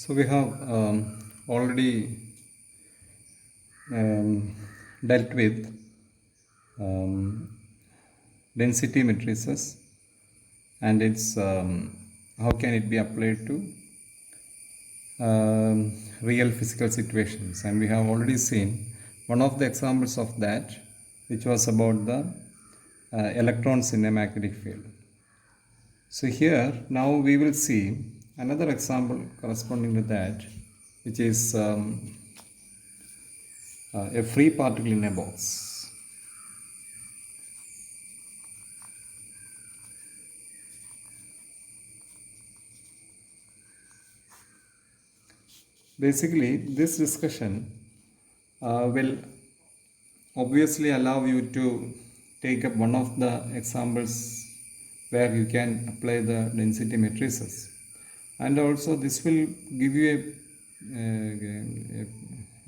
So we have already dealt with um, density matrices and its how can it be applied to real physical situations, and we have already seen one of the examples of that, which was about the electrons in a magnetic field. So here now we will see another example corresponding to that, which is a free particle in a box. Basically, this discussion will obviously allow you to take up one of the examples where you can apply the density matrices, and also this will give you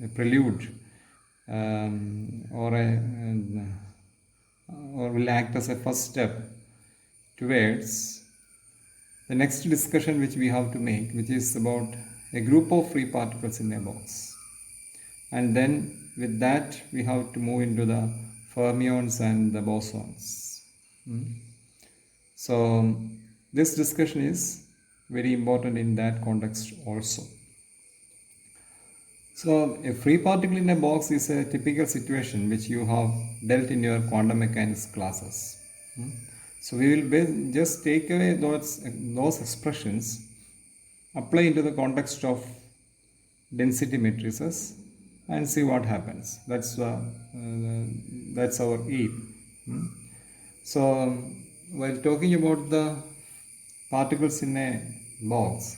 a prelude or will act as a first step towards the next discussion which we have to make, which is about a group of free particles in a box. And then with that we have to move into the fermions and the bosons. So this discussion is very important in that context also. So a free particle in a box is a typical situation which you have dealt in your quantum mechanics classes. So we will just take away those expressions, apply into the context of density matrices, and see what happens. That's our aim. So while talking about the particles in a box,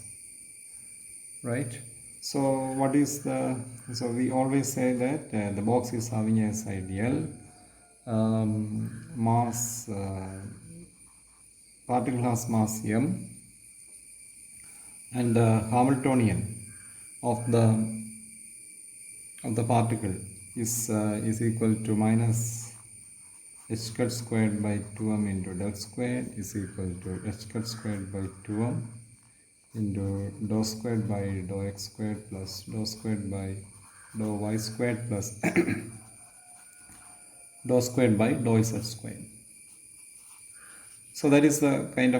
right? So what is the? So we always say that the box is having a ideal mass. Particle has mass m, and the Hamiltonian of the particle is equal to minus h cut squared by 2m into del squared is equal to h cut squared by 2m into dou squared by dou x squared plus dou squared by dou y squared plus dou squared by dou z squared. So that is the kind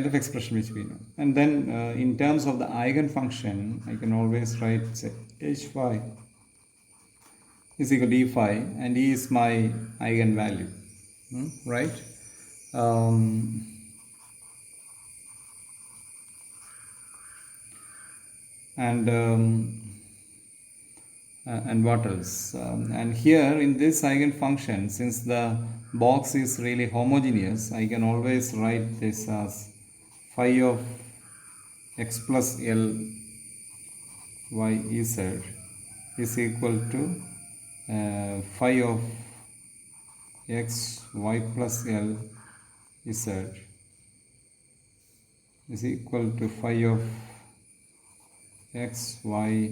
of expression which we know. And then in terms of the eigenfunction, I can always write, say, h phi is equal to e phi, and e is my eigenvalue, right? And what else? And here in this eigenfunction, since the box is really homogeneous, I can always write this as phi of x plus L y z is equal to phi of x y plus L z is equal to phi of x y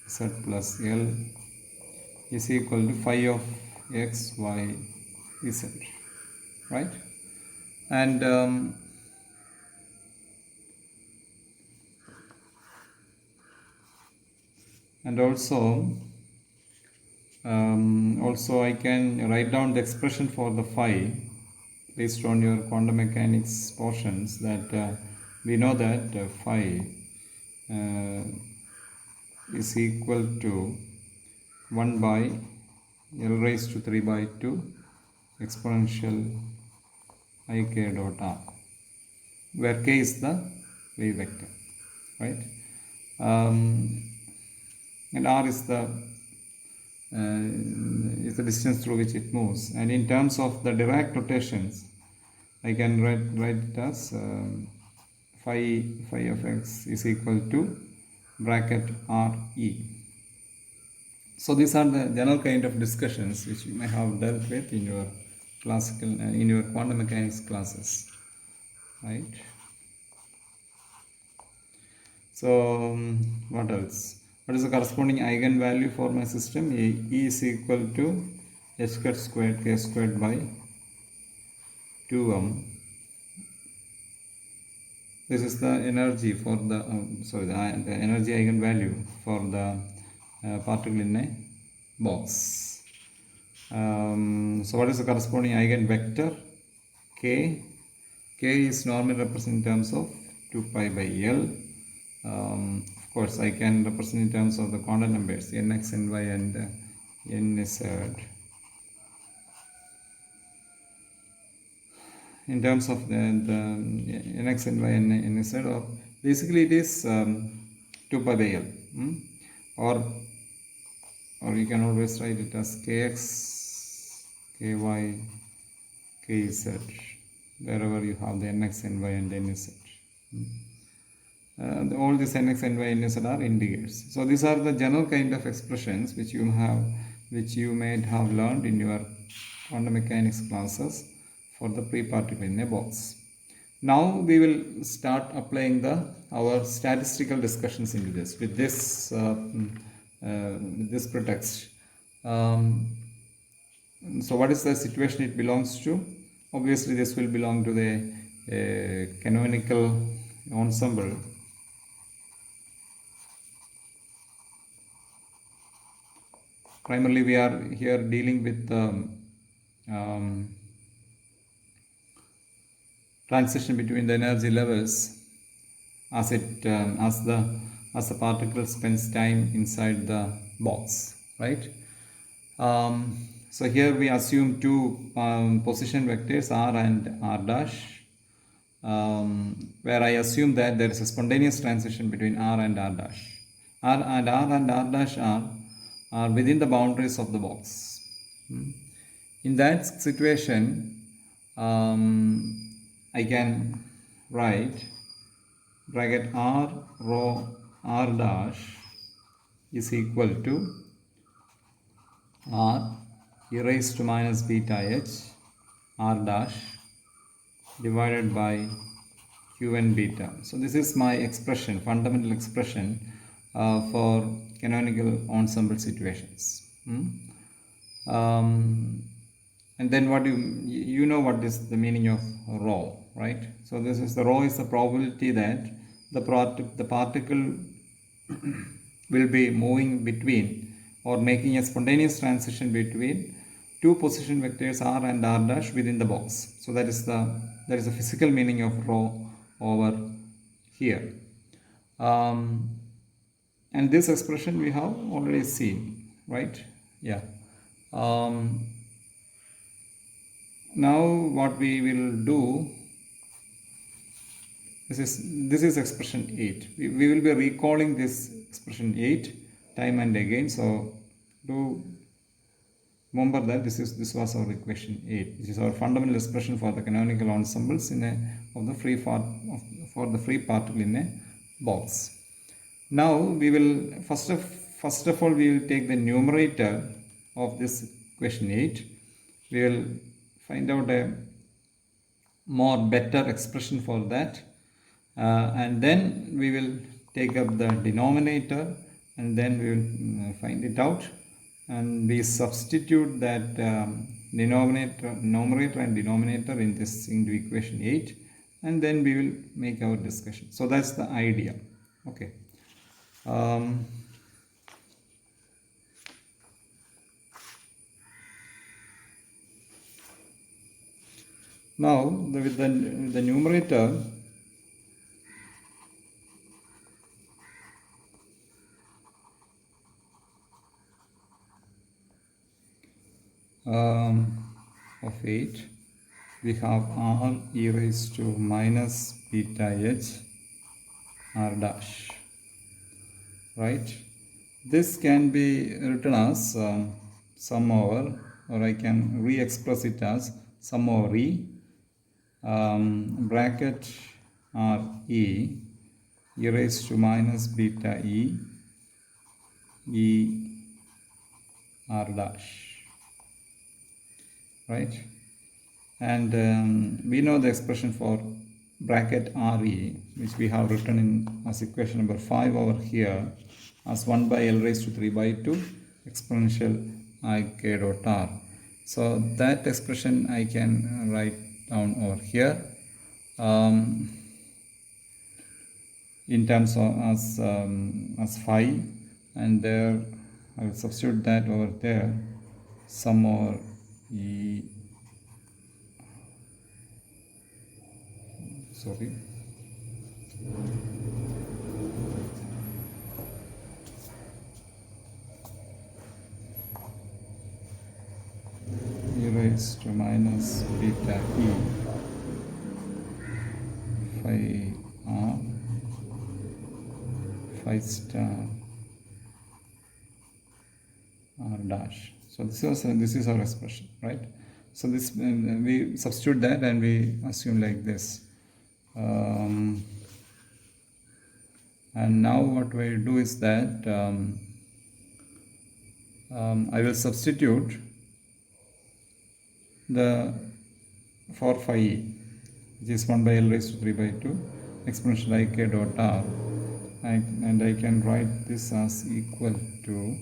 z plus L is equal to phi of x y z, right? And also I can write down the expression for the phi based on your quantum mechanics portions, that we know that phi is equal to 1 by L raised to 3 by 2 exponential I k dot r, where k is the wave vector, right? And r is the distance through which it moves. And in terms of the Dirac rotations, I can write it as phi of x is equal to bracket re. So these are the general kind of discussions which you may have dealt with in your classical in your quantum mechanics classes, right? So what else? What is the corresponding eigenvalue for my system? E is equal to h cut squared k squared by 2m This is the energy for the the energy eigenvalue for the particle in a box. So what is the corresponding eigenvector? K. K is normally represented in terms of 2 pi by L. Of course, I can represent in terms of the quantum numbers nx, ny, and nz. In terms of the nx, ny, and nz, or basically it is 2 pi by L. Or you can always write it as kx, ky, kz, wherever you have the nx, ny, and nz. All these nx, ny, nz are integers. So these are the general kind of expressions which you may have learned in your quantum mechanics classes for the free particle in a box. Now we will start applying our statistical discussions into this with this pretext. So what is the situation it belongs to? Obviously this will belong to the canonical ensemble. Primarily we are here dealing with transition between the energy levels as the particle spends time inside the box, right? So here we assume two position vectors r and r dash, where I assume that there is a spontaneous transition between r and r dash. R and r dash are within the boundaries of the box. In that situation, I can write bracket r rho r dash is equal to r e raised to minus beta h r dash divided by q and beta. So this is my expression, fundamental expression for canonical ensemble situations. And then what you know what is the meaning of rho, right? So this is the rho is the probability that the particle will be moving between or making a spontaneous transition between two position vectors r and r dash within the box. So that is the physical meaning of rho over here. And this expression we have already seen, right? Yeah. Now what we will do, this is expression 8. We will be recalling this expression 8 time and again. So do remember that this was our equation 8. This is our fundamental expression for the canonical ensembles for the free particle in a box. Now we will first of all we will take the numerator of this equation 8. We will find out a better expression for that, and then we will take up the denominator, and then we will find it out, and we substitute that numerator and denominator into equation 8, and then we will make our discussion. So that's the idea. Okay. Now with the numerator, of 8, we have r e raised to minus beta h r dash, right? This can be written as sum over, or I can re-express it as sum over e bracket r e raised to minus beta e r dash, right? And we know the expression for bracket re, which we have written in as equation number 5 over here as 1 by L raised to 3 by 2 exponential I k dot r. So that expression I can write down over here. in terms of as phi, and there I will substitute that over there, sum over e, sorry, e raised to minus beta e phi r phi star r dash. So this is our expression, right? So this we substitute that and we assume like this. And now what we do is that I will substitute the for phi e, which is 1 by L raised to 3 by 2 exponential I k dot r, and I can write this as equal to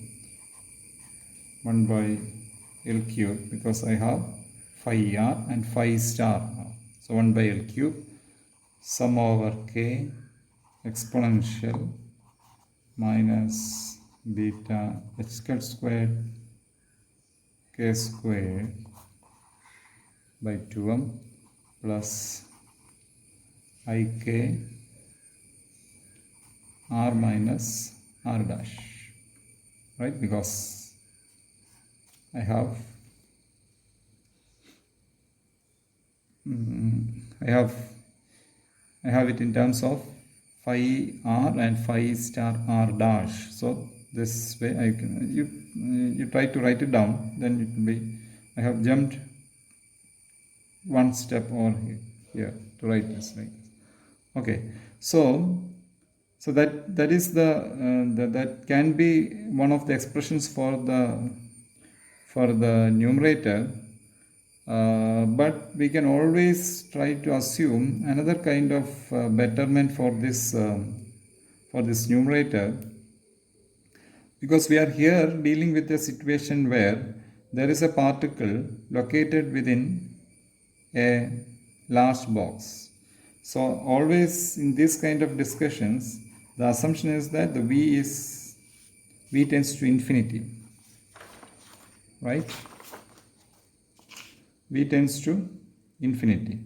1 by L cube, because I have phi r and phi star r. So 1 by L cube sum over k exponential minus beta h squared k squared by 2m plus ik r minus r dash, right? Because I have it in terms of phi r and phi star r dash. So this way I can, you try to write it down, then it will be, I have jumped one step over here to write this like this. Okay, so that is that can be one of the expressions for the numerator, but we can always try to assume another kind of betterment for this numerator, because we are here dealing with a situation where there is a particle located within a large box. So always in this kind of discussions, the assumption is that the v tends to infinity, right? V tends to infinity.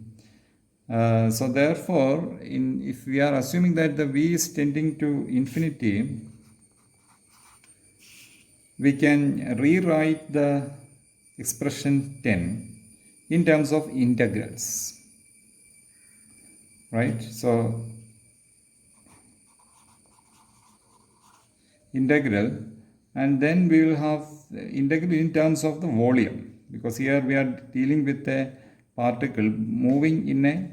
So therefore, if we are assuming that the v is tending to infinity, we can rewrite the expression 10 in terms of integrals, right? So integral, and then we will have integral in terms of the volume, because here we are dealing with a particle moving in a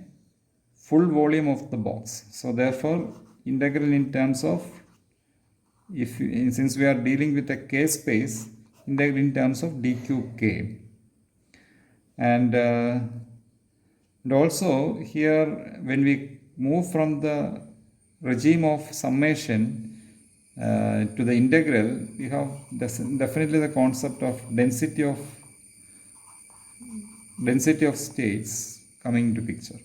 full volume of the box. So therefore integral in terms of, since we are dealing with a k space, integral in terms of d cube k. And also here, when we move from the regime of summation to the integral, we have definitely the concept of density of states coming into picture.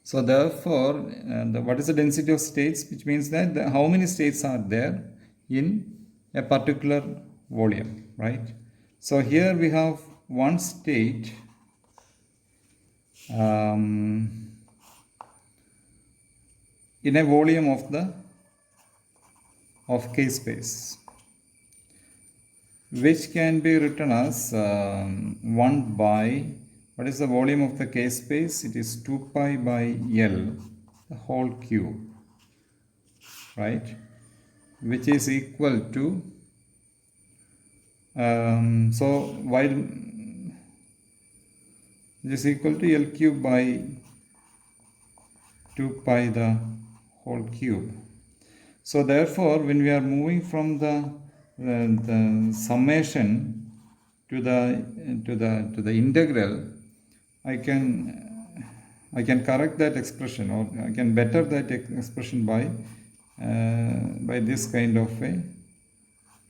So therefore, what is the density of states? Which means that how many states are there in a particular volume, right? So here we have one state in a volume of k space, which can be written as 1 by, what is the volume of the k space? It is 2 pi by L, the whole cube, right? Which is equal to, so while it is equal to L cube by 2 pi the whole cube. So therefore, when we are moving from the summation to the integral, I can correct that expression, or I can better that expression by this kind of a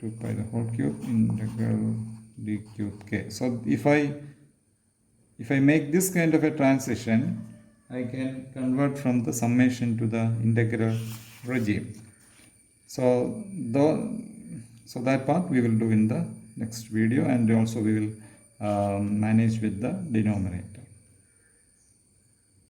2 pi the whole cube integral d cube k. So if I make this kind of a transition, I can convert from the summation to the integral regime. So that part we will do in the next video, and also we will manage with the denominator.